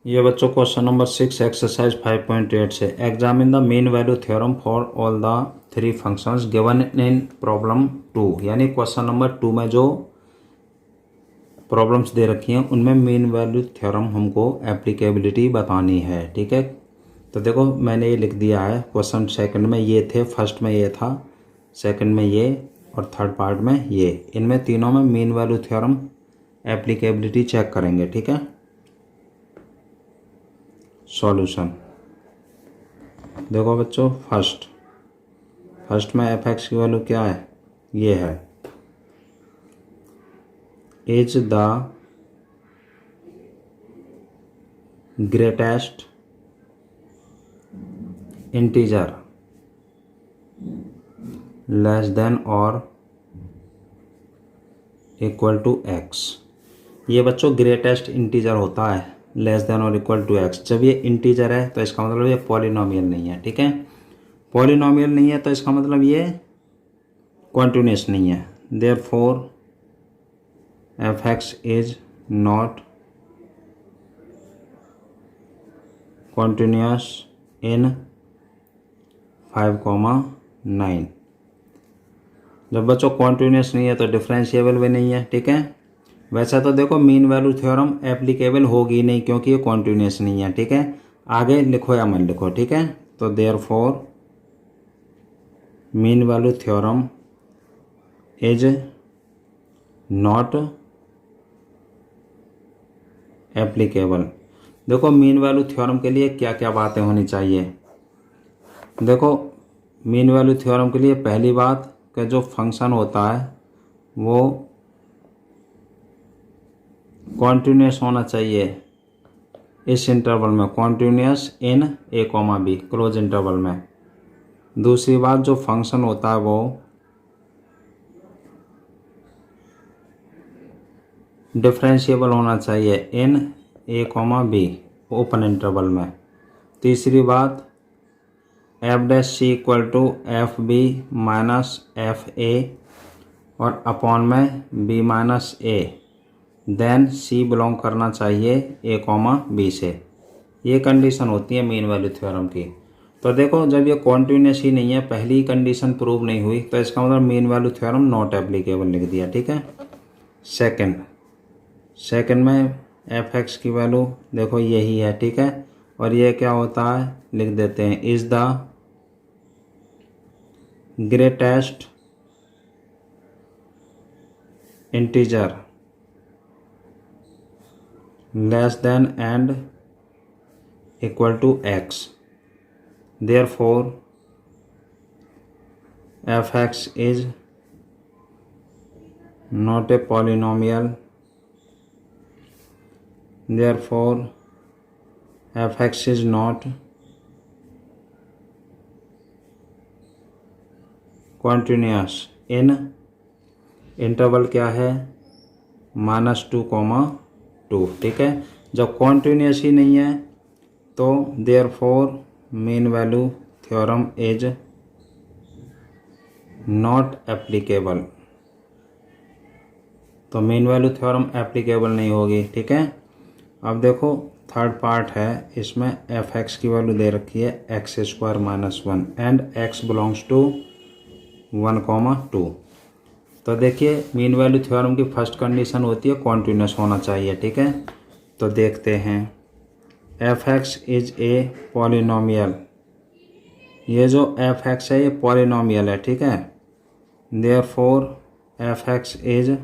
ये बच्चों question number 6 exercise 5.8 से examine the mean value theorem for all the three functions given in problem 2। यानी question number 2 में जो प्रॉब्लम्स दे रखी हैं उनमें मीन वैल्यू थ्योरम हमको एप्लीकेबिलिटी बतानी है। ठीक है, तो देखो मैंने ये लिख दिया है। क्वेश्चन सेकंड में ये थे, फर्स्ट में ये था, सेकंड में ये और थर्ड पार्ट में ये। इनमें तीनों में mean value theorem applicability check करेंगे। ठीक है, सॉल्यूशन देखो बच्चों, फर्स्ट में एफ एक्स की वैल्यू क्या है, ये है is the greatest integer less than और इक्वल टू एक्स। ये बच्चों ग्रेटेस्ट इंटीजर होता है लेस देन और इक्वल टू एक्स। जब ये इंटीजर है तो इसका मतलब ये पॉलिनोमियल नहीं है। ठीक है, पॉलिनोमियल नहीं है तो इसका मतलब ये कॉन्टिन्यूस नहीं है। Therefore F x is not continuous इन 5,9। जब बच्चों कॉन्टिन्यूस नहीं है तो डिफरेंशिएबल भी नहीं है। ठीक है, वैसे तो देखो मीन वैल्यू थ्योरम एप्लीकेबल होगी नहीं क्योंकि ये कॉन्टिन्यूस नहीं है। ठीक है, आगे लिखो या मत लिखो। ठीक है, तो therefore mean value theorem is not applicable. देखो मीन वैल्यू थ्योरम के लिए क्या क्या बातें होनी चाहिए। देखो मीन वैल्यू थ्योरम के लिए पहली बात कि जो फंक्शन होता है वो कॉन्टिन्यूस होना चाहिए इस इंटरवल में, continuous in A comma be close interval में। दूसरी बात, जो फंक्शन होता है वो डिफरेंशिएबल होना चाहिए in A comma B open interval में। तीसरी बात, F dash C equal to F B minus F A और अपॉन में B minus A, then C belong करना चाहिए ए कॉमा बी से। ये कंडीशन होती है मीन वैल्यू थ्योरम की। तो देखो जब ये कॉन्टिन्यूस ही नहीं है, पहली कंडीशन प्रूव नहीं हुई, तो इसका मतलब mean value theorem not applicable लिख दिया। ठीक है, सेकंड में एफ एक्स की वैल्यू देखो यही है। ठीक है, और ये क्या होता है लिख देते हैं, is the greatest integer less than and equal to x. Therefore f(x) is not a polynomial. Therefore f(x) is not continuous in interval क्या है, -2,2। ठीक है, जब कॉन्टिन्यूस ही नहीं है तो therefore mean value theorem is not applicable. तो mean value theorem applicable नहीं होगी। ठीक है, अब देखो थर्ड पार्ट है, इसमें एफ एक्स की वैल्यू दे रखी है x² - 1 and x belongs to 1,2। तो देखिए मीन वैल्यू थ्योरम की फर्स्ट कंडीशन होती है कॉन्टिन्यूस होना चाहिए। ठीक है, तो देखते हैं, F x is a polynomial. ये जो एफ एक्स है ये पॉलिनोमियल है। ठीक है, therefore F x is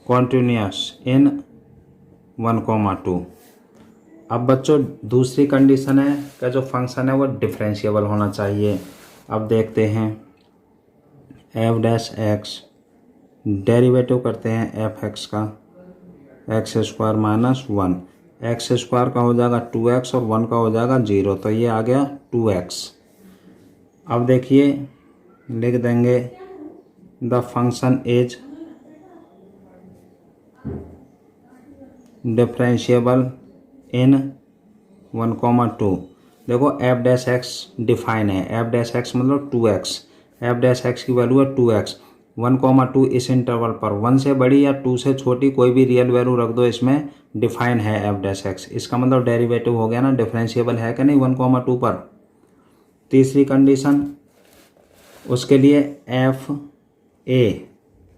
continuous इन 1,2। अब बच्चों दूसरी कंडीशन है कि जो फंक्शन है वो डिफरेंशिएबल होना चाहिए। अब देखते हैं, एफ डैश एक्स डेरिवेटिव करते हैं एफ एक्स का, x² - 1, x² का हो जाएगा 2x और 1 का हो जाएगा 0, तो ये आ गया 2x। अब देखिए लिख देंगे द फंक्शन इज डिफरेंशिएबल इन 1,2। देखो एफ डैश एक्स डिफाइन है, एफ डैश एक्स मतलब 2x, एफ डैश एक्स की वैल्यू है 2x, 1,2 इस इंटरवल पर 1 से बड़ी या 2 से छोटी कोई भी रियल वैल्यू रख दो, इसमें डिफाइन है एफ डैश एक्स। इसका मतलब डेरिवेटिव हो गया ना, डिफरेंशिएबल है कि नहीं 1,2 पर। तीसरी कंडीशन उसके लिए एफ ए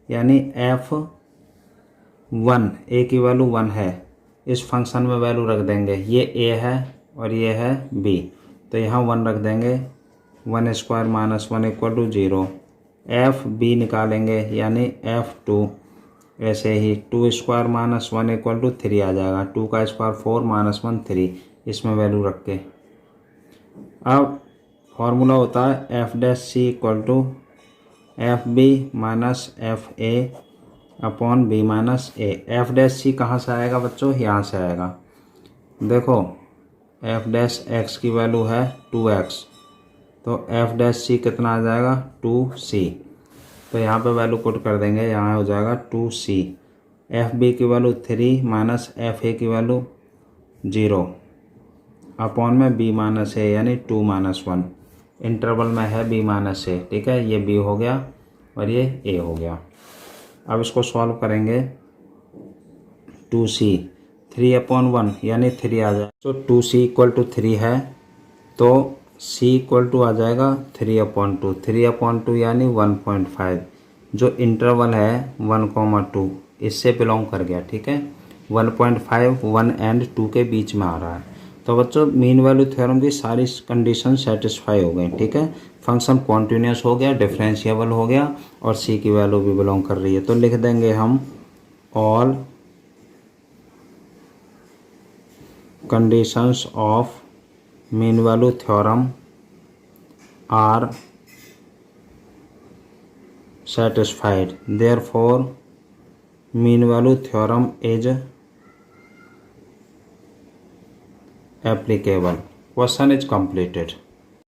यानी F1 ए की वैल्यू 1 है, इस फंक्शन में वैल्यू रख देंगे, ये ए है और ये है बी, तो यहाँ 1 रख देंगे, 1 square minus 1 equal to 0। F B निकालेंगे यानी F2 ऐसे ही 2 स्क्वायर माइनस 1 इक्वल टू 3 आ जाएगा, 2 का स्क्वायर 4 माइनस 1 3, इसमें वैल्यू रख के अब फॉर्मूला होता है F dash C equal to F B minus F A upon B minus A. F dash C कहाँ से आएगा बच्चों, यहाँ से आएगा। देखो एफ डैश एक्स की वैल्यू है 2x, तो एफ डैश सी कितना आ जाएगा 2c, तो यहाँ पे वैल्यू पुट कर देंगे, यहाँ हो जाएगा 2c। एफ बी की वैल्यू 3 माइनस एफ ए की वैल्यू 0 अपॉन में बी माइनस ए यानी 2 माइनस 1, इंटरवल में है बी माइनस ए, ठीक है, ये बी हो गया और ये ए हो गया। अब इसको सॉल्व करेंगे, 2c 3/1 यानी 3 आ जाए, तो 2c इक्वल टू 3 है, तो c इक्वल टू आ जाएगा 3/2, 3/2 यानी 1.5, जो इंटरवल है 1,2 इससे बिलोंग कर गया, ठीक है, 1.5 1 एंड 2 के बीच में आ रहा है। तो बच्चों मीन वैल्यू थ्योरम की सारी कंडीशन सेटिस्फाई हो गई, ठीक है, फंक्शन कॉन्टिन्यूस हो गया, डिफरेंशिएबल हो गया और सी की वैल्यू भी बिलोंग कर रही है, तो लिख देंगे हम all conditions of mean value theorem are satisfied, therefore mean value theorem is applicable. Question is completed.